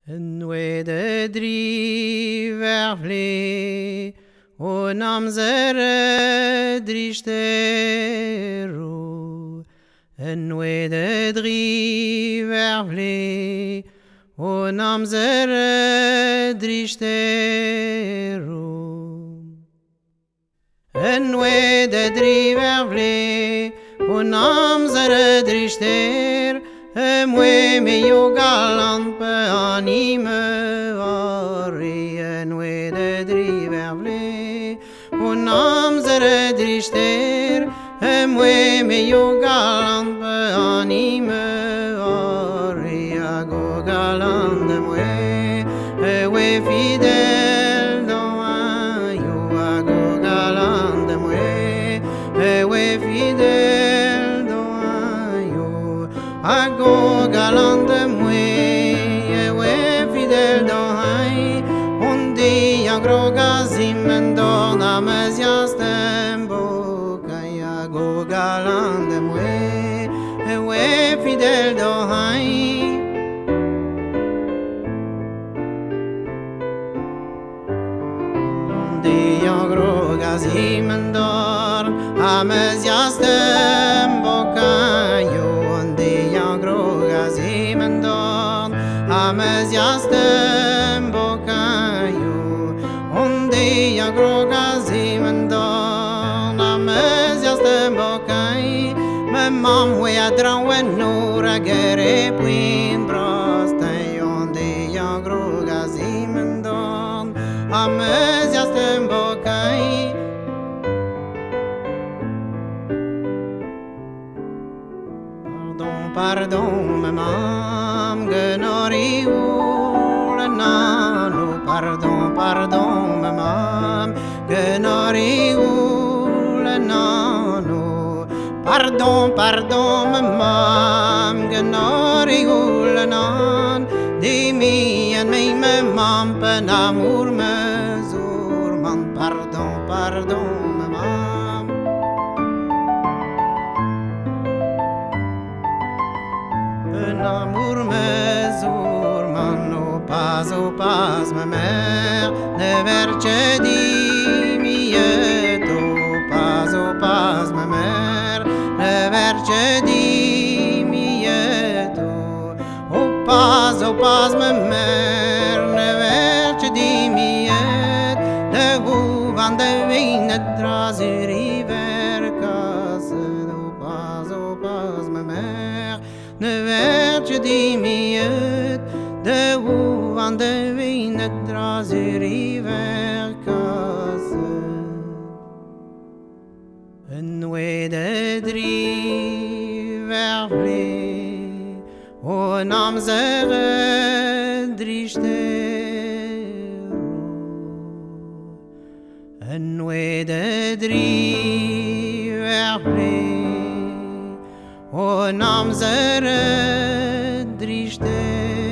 Een de driwec'h onam zere dristero. Een de driwec'h onam zere dristero. Een de driwec'h onam zere dristero. Mwe me yo galant pe anime vari en we de driwec'h onam zere drister mwe me yo galant pe anime vari go galant de mwe we fidèle dans yo go galant de mwe we fidèle dans yo go galant de mwe we fidèle dans on dit agro gazim endor na meziastem boca go galant de mwe we fidèle dans on dit agro gazim endor na meziastem boca Ameziastem bocaio, onde agro gazimendon. Ameziastem bocai, me mam we adran we nura gere puin brostai, onde agro gazimendon. Ameziastem bocai. Pardon, mamam, genori nano. Pardon, mamam, genori nano. Pardon, mamam, genori nan. Dimi en mij, mamam, pen amour mesur man. Pardon, mamam. Un amour mesur mano pas ma mère ne verce di mieto pas ma mère ne verce di mieto pas ma mère ne verce di miet de van de vine drazi river case pas ma mère ne verce di miet de van de vine drazi river case en we de driwec'h onam zere dristero en we de driwec'h onam zere dristero.